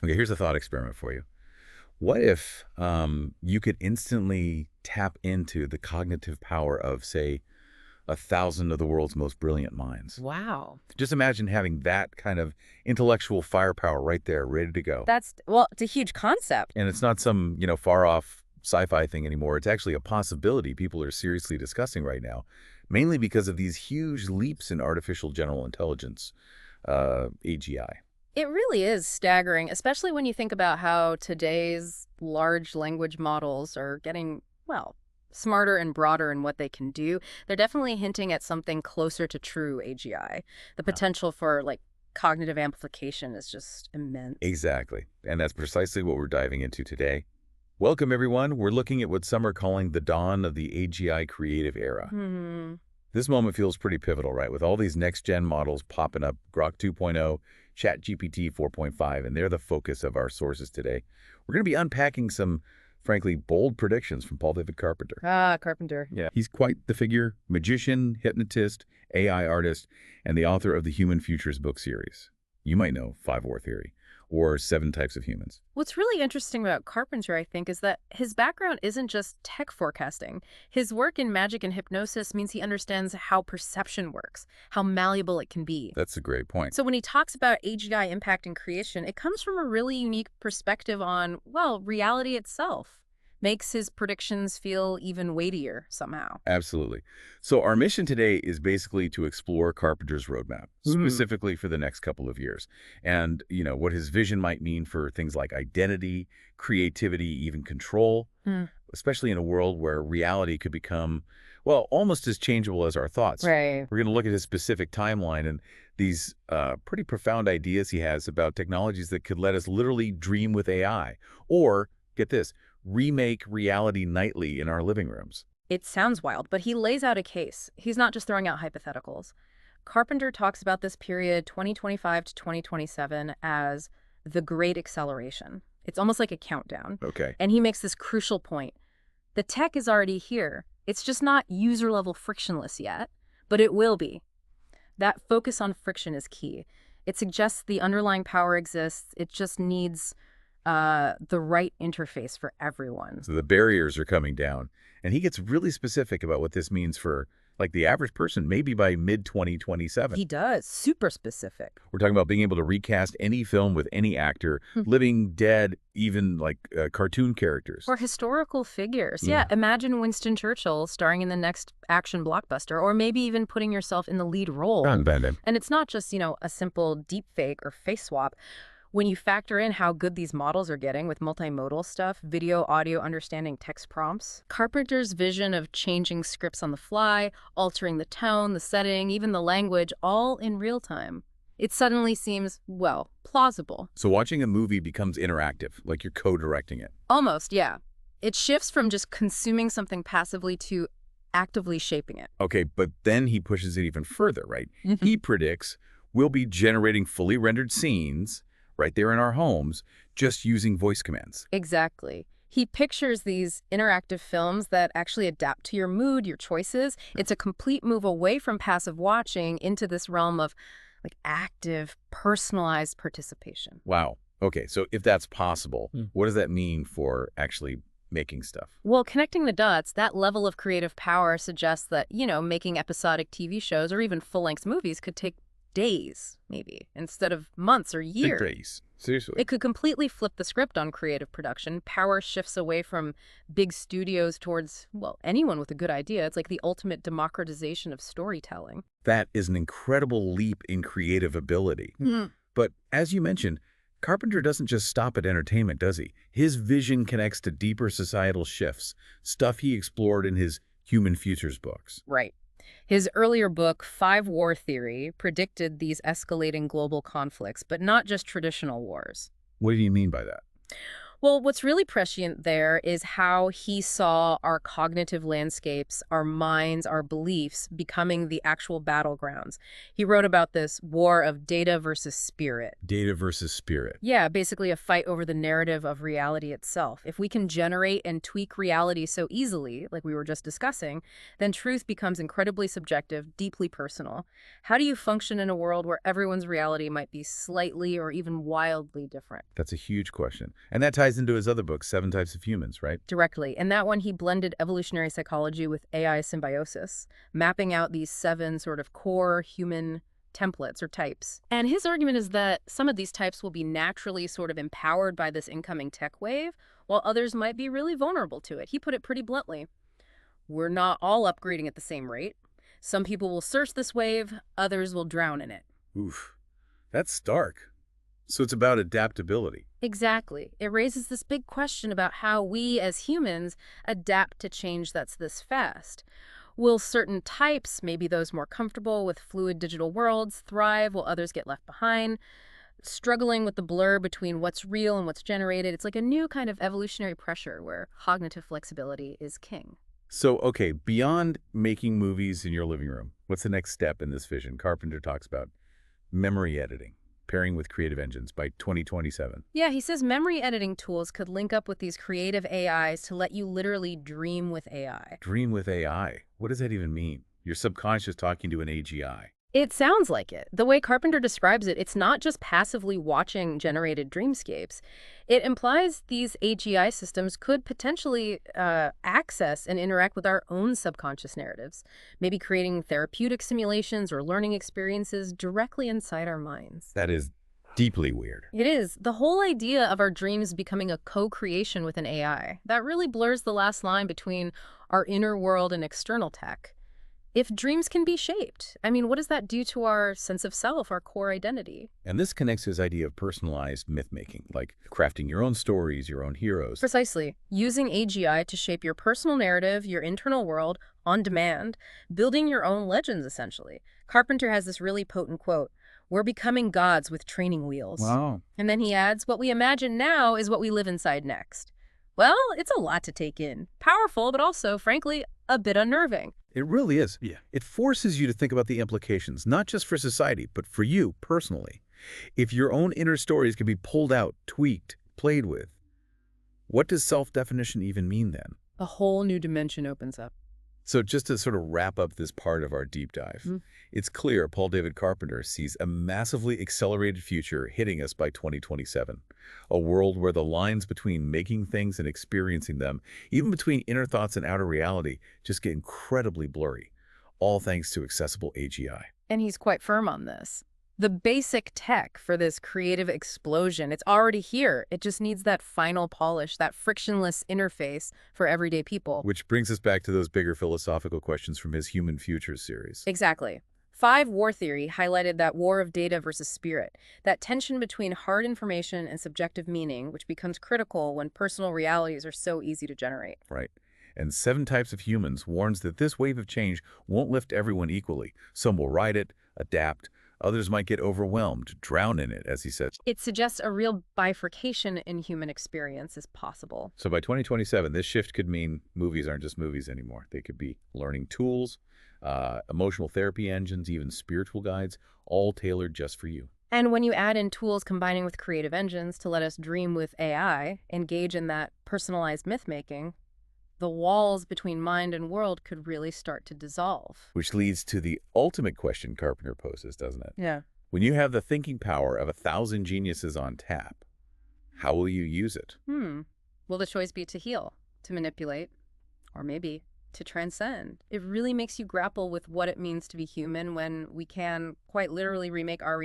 Okay, here's a thought experiment for you. What if you could instantly tap into the cognitive power of, say, 1,000 of the world's most brilliant minds? Wow. Just imagine having that kind of intellectual firepower right there, ready to go. Well, it's a huge concept. And it's not some, far-off sci-fi thing anymore. It's actually a possibility people are seriously discussing right now, mainly because of these huge leaps in artificial general intelligence, AGI. It really is staggering, especially when you think about how today's large language models are getting, well, smarter and broader in what they can do. They're definitely hinting at something closer to true AGI. The potential for, like, cognitive amplification is just immense. Exactly. And that's precisely what we're diving into today. Welcome, everyone. We're looking at what some are calling the dawn of the AGI creative era. This moment feels pretty pivotal, right? With all these next-gen models popping up, Grok 2.0, ChatGPT 4.5, and they're the focus of our sources today. We're going to be unpacking some, frankly, bold predictions from Paul David Carpenter. Ah, Carpenter. Yeah, he's quite the figure, magician, hypnotist, AI artist, and the author of the Human Futures book series. You might know 5-War Theory or 7 Types of Humans. What's really interesting about Carpenter, I think, is that his background isn't just tech forecasting. His work in magic and hypnosis means he understands how perception works, how malleable it can be. That's a great point. So when he talks about AGI impact in creation, it comes from a really unique perspective on, well, reality itself. Makes his predictions feel even weightier somehow. Absolutely. So our mission today is basically to explore Carpenter's roadmap, specifically for the next couple of years. And, what his vision might mean for things like identity, creativity, even control, especially in a world where reality could become, well, almost as changeable as our thoughts. Right. We're going to look at his specific timeline and these pretty profound ideas he has about technologies that could let us literally dream with AI. Or, get this, remake reality nightly in our living rooms. It sounds wild, but he lays out a case. He's not just throwing out hypotheticals. Carpenter talks about this period, 2025 to 2027, as the Great Acceleration. It's almost like a countdown. Okay. And he makes this crucial point. The tech is already here. It's just not user-level frictionless yet, but it will be. That focus on friction is key. It suggests the underlying power exists. It just needs the right interface for everyone. So the barriers are coming down. And he gets really specific about what this means for, like, the average person, maybe by mid-2027. He does. Super specific. We're talking about being able to recast any film with any actor, living, dead, even, like, cartoon characters. Or historical figures. Yeah, imagine Winston Churchill starring in the next action blockbuster, or maybe even putting yourself in the lead role. And it's not just, a simple deep fake or face swap. When you factor in how good these models are getting with multimodal stuff, video, audio, understanding text prompts, Carpenter's vision of changing scripts on the fly, altering the tone, the setting, even the language, all in real time, it suddenly seems, well, plausible. So watching a movie becomes interactive, like you're co-directing it. Almost, yeah. It shifts from just consuming something passively to actively shaping it. Okay, but then he pushes it even further, right? He predicts we'll be generating fully rendered scenes right there in our homes, just using voice commands. Exactly. He pictures these interactive films that actually adapt to your mood, your choices. It's a complete move away from passive watching into this realm of, like, active, personalized participation. Wow. Okay, so if that's possible, what does that mean for actually making stuff? Well, connecting the dots, that level of creative power suggests that, making episodic TV shows or even full-length movies could take days, maybe, instead of months or years. Days. Seriously. It could completely flip the script on creative production. Power shifts away from big studios towards, well, anyone with a good idea. It's like the ultimate democratization of storytelling. That is an incredible leap in creative ability. But as you mentioned, Carpenter doesn't just stop at entertainment, does he? His vision connects to deeper societal shifts, stuff he explored in his Human Futures books. Right. His earlier book, 5-War Theory, predicted these escalating global conflicts, but not just traditional wars. What do you mean by that? Well, what's really prescient there is how he saw our cognitive landscapes, our minds, our beliefs becoming the actual battlegrounds. He wrote about this war of data versus spirit. Data versus spirit. Yeah, basically a fight over the narrative of reality itself. If we can generate and tweak reality so easily, like we were just discussing, then truth becomes incredibly subjective, deeply personal. How do you function in a world where everyone's reality might be slightly or even wildly different? That's a huge question. And that ties into his other book, Seven Types of Humans, right? Directly. In that one, he blended evolutionary psychology with AI symbiosis, mapping out these 7 sort of core human templates or types. And his argument is that some of these types will be naturally sort of empowered by this incoming tech wave, while others might be really vulnerable to it. He put it pretty bluntly. We're not all upgrading at the same rate. Some people will surf this wave, others will drown in it. Oof. That's stark. So it's about adaptability. Exactly. It raises this big question about how we as humans adapt to change that's this fast. Will certain types, maybe those more comfortable with fluid digital worlds, thrive while others get left behind? Struggling with the blur between what's real and what's generated, it's like a new kind of evolutionary pressure where cognitive flexibility is king. So, okay, beyond making movies in your living room, what's the next step in this vision? Carpenter talks about memory editing, pairing with creative engines by 2027. Yeah, he says memory editing tools could link up with these creative AIs to let you literally dream with AI. Dream with AI. What does that even mean? Your subconscious talking to an AGI. It sounds like it. The way Carpenter describes it, it's not just passively watching generated dreamscapes. It implies these AGI systems could potentially access and interact with our own subconscious narratives, maybe creating therapeutic simulations or learning experiences directly inside our minds. That is deeply weird. It is. The whole idea of our dreams becoming a co-creation with an AI, that really blurs the last line between our inner world and external tech. If dreams can be shaped, I mean, what does that do to our sense of self, our core identity? And this connects to his idea of personalized myth-making, like crafting your own stories, your own heroes. Precisely. Using AGI to shape your personal narrative, your internal world, on demand, building your own legends, essentially. Carpenter has this really potent quote, "We're becoming gods with training wheels." Wow. And then he adds, "What we imagine now is what we live inside next." Well, it's a lot to take in. Powerful, but also, frankly, a bit unnerving. It really is. Yeah. It forces you to think about the implications, not just for society, but for you personally. If your own inner stories can be pulled out, tweaked, played with, what does self-definition even mean then? A whole new dimension opens up. So just to sort of wrap up this part of our deep dive, it's clear Paul David Carpenter sees a massively accelerated future hitting us by 2027. A world where the lines between making things and experiencing them, even between inner thoughts and outer reality, just get incredibly blurry, all thanks to accessible AGI. And he's quite firm on this. The basic tech for this creative explosion, it's already here. It just needs that final polish, that frictionless interface for everyday people. Which brings us back to those bigger philosophical questions from his Human Futures series. Exactly. 5 War Theory highlighted that war of data versus spirit, that tension between hard information and subjective meaning, which becomes critical when personal realities are so easy to generate. Right. And 7 Types of Humans warns that this wave of change won't lift everyone equally. Some will ride it, adapt. Others might get overwhelmed, drown in it, as he says. It suggests a real bifurcation in human experience is possible. So by 2027, this shift could mean movies aren't just movies anymore. They could be learning tools, emotional therapy engines, even spiritual guides, all tailored just for you. And when you add in tools combining with creative engines to let us dream with AI, engage in that personalized myth-making, the walls between mind and world could really start to dissolve. Which leads to the ultimate question Carpenter poses, doesn't it? Yeah. When you have the thinking power of 1,000 geniuses on tap, how will you use it? Will the choice be to heal, to manipulate, or maybe to transcend? It really makes you grapple with what it means to be human when we can quite literally remake our reality.